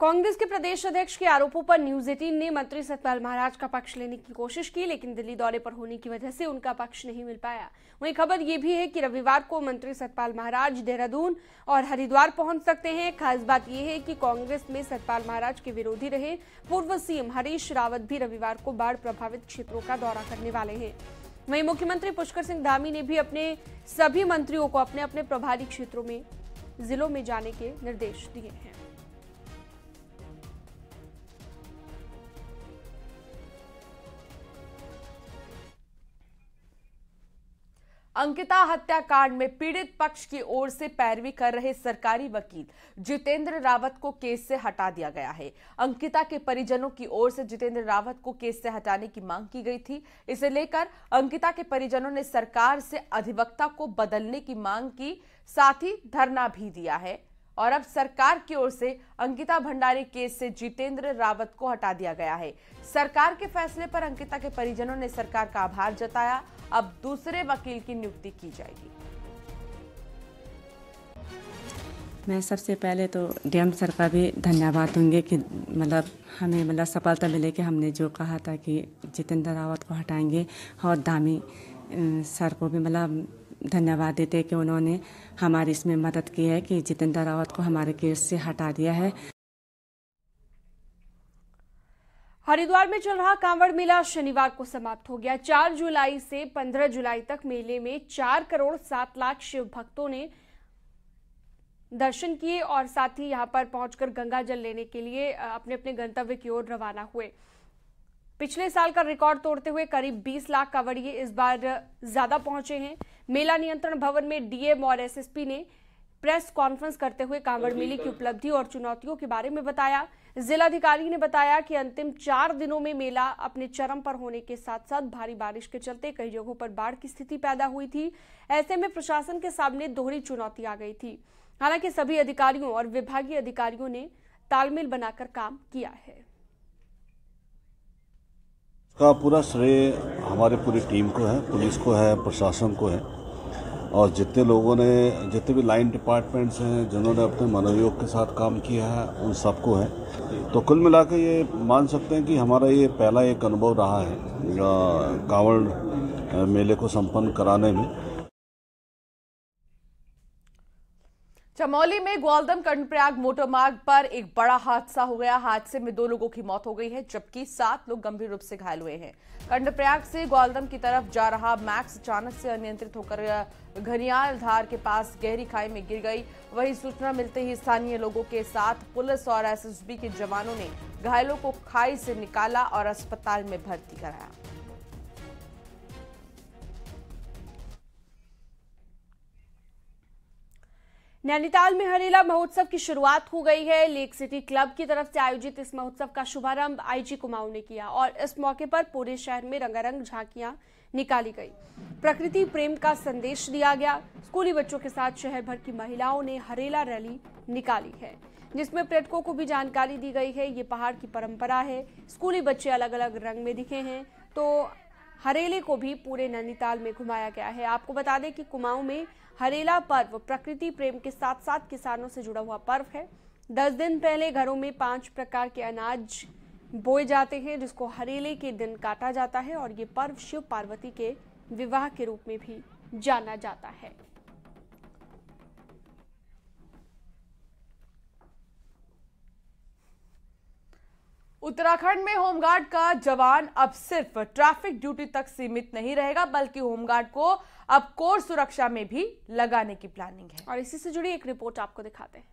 कांग्रेस के प्रदेश अध्यक्ष के आरोपों पर न्यूज 18 ने मंत्री सतपाल महाराज का पक्ष लेने की कोशिश की, लेकिन दिल्ली दौरे पर होने की वजह से उनका पक्ष नहीं मिल पाया। वहीं खबर ये भी है कि रविवार को मंत्री सतपाल महाराज देहरादून और हरिद्वार पहुंच सकते हैं। खास बात यह है कि कांग्रेस में सतपाल महाराज के विरोधी रहे पूर्व सीएम हरीश रावत भी रविवार को बाढ़ प्रभावित क्षेत्रों का दौरा करने वाले हैं। वहीं मुख्यमंत्री पुष्कर सिंह धामी ने भी अपने सभी मंत्रियों को अपने अपने प्रभारी क्षेत्रों में जिलों में जाने के निर्देश दिए हैं। अंकिता हत्याकांड में पीड़ित पक्ष की ओर से पैरवी कर रहे सरकारी वकील जितेंद्र रावत को केस से हटा दिया गया है। अंकिता के परिजनों की ओर से जितेंद्र रावत को केस से हटाने की मांग की गई थी। इसे लेकर अंकिता के परिजनों ने सरकार से अधिवक्ता को बदलने की मांग की, साथ ही धरना भी दिया है। और अब सरकार की ओर से अंकिता भंडारी केस से जितेंद्र रावत को हटा दिया गया है। सरकार के फैसले पर अंकिता के परिजनों ने सरकार का आभार जताया। अब दूसरे वकील की नियुक्ति की जाएगी। मैं सबसे पहले तो डीएम सर का भी धन्यवाद दूंगी कि हमें सफलता मिले कि हमने जो कहा था कि जितेंद्र रावत को हटाएंगे, और धामी सर को भी धन्यवाद देते कि उन्होंने हमारी इसमें मदद की है कि जितेंद्र रावत को हमारे केस से हटा दिया है। हरिद्वार में चल रहा कांवड़ मेला शनिवार को समाप्त हो गया। 4 जुलाई से 15 जुलाई तक मेले में 4 करोड़ 7 लाख शिव भक्तों ने दर्शन किए और साथ ही यहां पर पहुंचकर गंगा जल लेने के लिए अपने अपने गंतव्य की ओर रवाना हुए। पिछले साल का रिकॉर्ड तोड़ते हुए करीब 20 लाख कांवड़िए इस बार ज्यादा पहुंचे हैं। मेला नियंत्रण भवन में डीएम और एसएसपी ने प्रेस कॉन्फ्रेंस करते हुए कांवड़ मेले की उपलब्धि और चुनौतियों के बारे में बताया। जिलाधिकारी ने बताया कि अंतिम 4 दिनों में मेला अपने चरम पर होने के साथ साथ भारी बारिश के चलते कई जगहों पर बाढ़ की स्थिति पैदा हुई थी। ऐसे में प्रशासन के सामने दोहरी चुनौती आ गई थी। हालांकि सभी अधिकारियों और विभागीय अधिकारियों ने तालमेल बनाकर काम किया है। का पूरा श्रेय हमारे पूरी टीम को है, पुलिस को है, प्रशासन को है, और जितने लोगों ने, जितने भी लाइन डिपार्टमेंट्स हैं जिन्होंने अपने मनोयोग के साथ काम किया है, उन सबको है। तो कुल मिलाकर ये मान सकते हैं कि हमारा ये पहला एक अनुभव रहा है कांवड़ मेले को संपन्न कराने में। चमोली में ग्वालदम कर्णप्रयाग मोटर मार्ग पर एक बड़ा हादसा हो गया। हादसे में 2 लोगों की मौत हो गई है, जबकि 7 लोग गंभीर रूप से घायल हुए हैं। कर्णप्रयाग से ग्वालदम की तरफ जा रहा मैक्स अचानक से अनियंत्रित होकर घनियाल धार के पास गहरी खाई में गिर गई। वहीं सूचना मिलते ही स्थानीय लोगों के साथ पुलिस और एसएसबी के जवानों ने घायलों को खाई से निकाला और अस्पताल में भर्ती कराया। नैनीताल में हरेला महोत्सव की शुरुआत हो गई है। लेक सिटी क्लब की तरफ से आयोजित इस महोत्सव का शुभारंभ आईजी कुमाऊं ने किया और इस मौके पर पूरे शहर में रंगारंग झांकियां निकाली गई। प्रकृति प्रेम का संदेश दिया गया। स्कूली बच्चों के साथ शहर भर की महिलाओं ने हरेला रैली निकाली है, जिसमें पर्यटकों को भी जानकारी दी गई है। ये पहाड़ की परंपरा है। स्कूली बच्चे अलग अलग रंग में दिखे हैं, तो हरेले को भी पूरे नैनीताल में घुमाया गया है। आपको बता दें कि कुमाऊं में हरेला पर्व प्रकृति प्रेम के साथ साथ किसानों से जुड़ा हुआ पर्व है। 10 दिन पहले घरों में 5 प्रकार के अनाज बोए जाते हैं, जिसको हरेले के दिन काटा जाता है और ये पर्व शिव पार्वती के विवाह के रूप में भी जाना जाता है। उत्तराखंड में होमगार्ड का जवान अब सिर्फ ट्रैफिक ड्यूटी तक सीमित नहीं रहेगा, बल्कि होमगार्ड को अब कोर सुरक्षा में भी लगाने की प्लानिंग है। और इसी से जुड़ी एक रिपोर्ट आपको दिखाते हैं।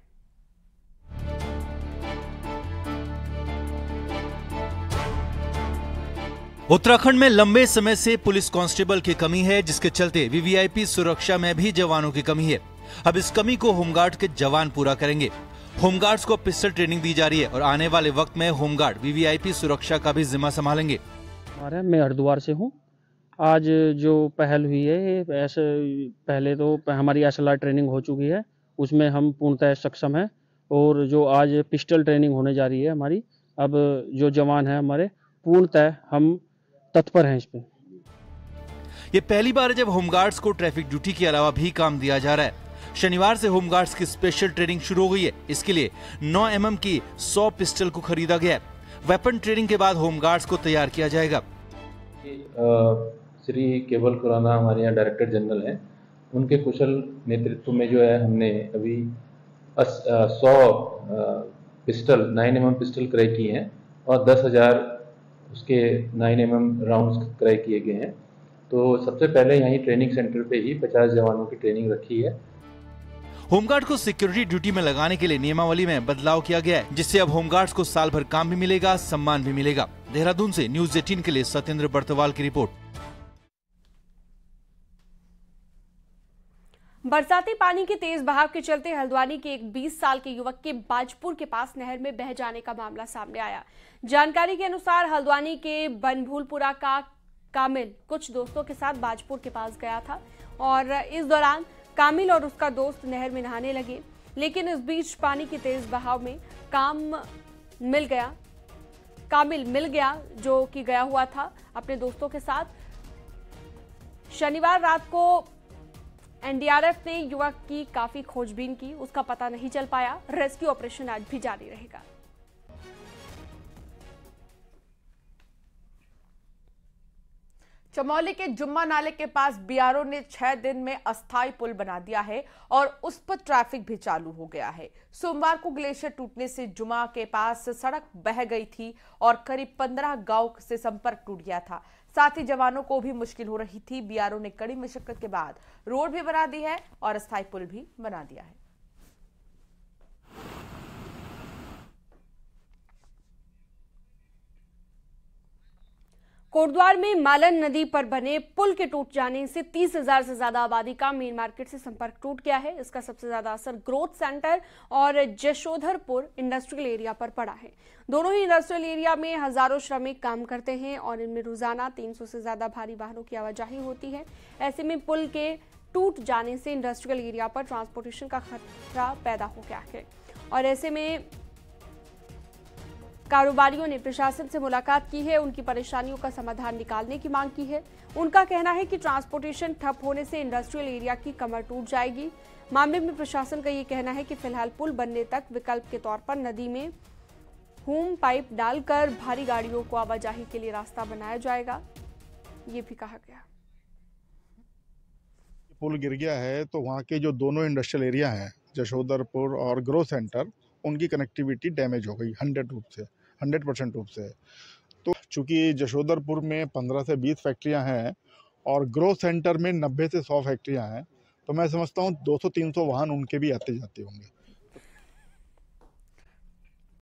उत्तराखंड में लंबे समय से पुलिस कांस्टेबल की कमी है, जिसके चलते वीवीआईपी सुरक्षा में भी जवानों की कमी है। अब इस कमी को होमगार्ड के जवान पूरा करेंगे। होमगार्ड्स को पिस्टल ट्रेनिंग दी जा रही है और आने वाले वक्त में होमगार्ड वीवीआईपी सुरक्षा का भी जिम्मा संभालेंगे। मैं हरिद्वार से हूँ। आज जो पहल हुई है, ऐसे पहले तो हमारी एसएलआर ट्रेनिंग हो चुकी है, उसमें हम पूर्णतः सक्षम हैं। और जो आज पिस्टल ट्रेनिंग होने जा रही है हमारी, अब जो जवान है हमारे पूर्णतः हम तत्पर हैं इस पे। ये पहली बार है जब होमगार्ड्स को ट्रैफिक ड्यूटी के अलावा भी काम दिया जा रहा है। शनिवार से होमगार्ड्स की स्पेशल ट्रेनिंग शुरू हो गई है। इसके लिए 9 mm की 100 पिस्टल को खरीदा गया है। वेपन ट्रेनिंग के बाद होमगार्ड्स को तैयार किया जाएगा। श्री केवल खुराना हमारे यहाँ डायरेक्टर जनरल हैं, उनके कुशल नेतृत्व में जो है हमने अभी 100 पिस्टल 9 mm पिस्टल क्रय की हैं और 10,000 उसके 9 mm राउंड्स क्रय किए गए हैं। तो सबसे पहले यहीं ट्रेनिंग सेंटर पे ही 50 जवानों की ट्रेनिंग रखी है। होमगार्ड को सिक्योरिटी ड्यूटी में लगाने के लिए नियमावली में बदलाव किया गया है, जिससे अब होमगार्ड्स को साल भर काम भी मिलेगा, सम्मान भी मिलेगा। देहरादून से न्यूज़ 18 के लिए सत्येंद्र बर्तवाल की रिपोर्ट। बरसाती पानी के तेज बहाव के चलते हल्द्वानी के एक 20 साल के युवक के बाजपुर के पास नहर में बह जाने का मामला सामने आया। जानकारी के अनुसार हल्द्वानी के बनभूलपुरा का कामिल कुछ दोस्तों के साथ बाजपुर के पास गया था और इस दौरान कामिल और उसका दोस्त नहर में नहाने लगे, लेकिन इस बीच पानी के तेज बहाव में कामिल मिल गया जो कि गया हुआ था अपने दोस्तों के साथ। शनिवार रात को एनडीआरएफ ने युवक की काफी खोजबीन की, उसका पता नहीं चल पाया। रेस्क्यू ऑपरेशन आज भी जारी रहेगा। चमोली के जुम्मा नाले के पास बीआरओ ने 6 दिन में अस्थायी पुल बना दिया है और उस पर ट्रैफिक भी चालू हो गया है। सोमवार को ग्लेशियर टूटने से जुम्मा के पास सड़क बह गई थी और करीब 15 गांव से संपर्क टूट गया था। साथ ही जवानों को भी मुश्किल हो रही थी। बीआरओ ने कड़ी मशक्कत के बाद रोड भी बना दी है और अस्थायी पुल भी बना दिया है। कोटद्वार में मालन नदी पर बने पुल के टूट जाने से 30,000 से ज्यादा आबादी का मेन मार्केट से संपर्क टूट गया है। इसका सबसे ज्यादा असर ग्रोथ सेंटर और जशोधरपुर इंडस्ट्रियल एरिया पर पड़ा है। दोनों ही इंडस्ट्रियल एरिया में हजारों श्रमिक काम करते हैं और इनमें रोजाना 300 से ज्यादा भारी वाहनों की आवाजाही होती है। ऐसे में पुल के टूट जाने से इंडस्ट्रियल एरिया पर ट्रांसपोर्टेशन का खतरा पैदा हो गया है और ऐसे में कारोबारियों ने प्रशासन से मुलाकात की है, उनकी परेशानियों का समाधान निकालने की मांग की है। उनका कहना है कि ट्रांसपोर्टेशन ठप होने से इंडस्ट्रियल एरिया की कमर टूट जाएगी। मामले में प्रशासन का ये कहना है कि फिलहाल पुल बनने तक विकल्प के तौर पर नदी में होम पाइप डालकर भारी गाड़ियों को आवाजाही के लिए रास्ता बनाया जाएगा, ये भी कहा गया। पुल गिर गया है तो वहाँ के जो दोनों इंडस्ट्रियल एरिया हैं, जशोधरपुर और ग्रोथ सेंटर, उनकी कनेक्टिविटी डैमेज हो गई 100% रूप से। तो चूंकि जशोधरपुर में 15 से 20 फैक्ट्रियां हैं और ग्रोथ सेंटर में 90 से 100 फैक्ट्रियां हैं, तो मैं समझता हूँ 200-300 वाहन उनके भी आते जाते होंगे।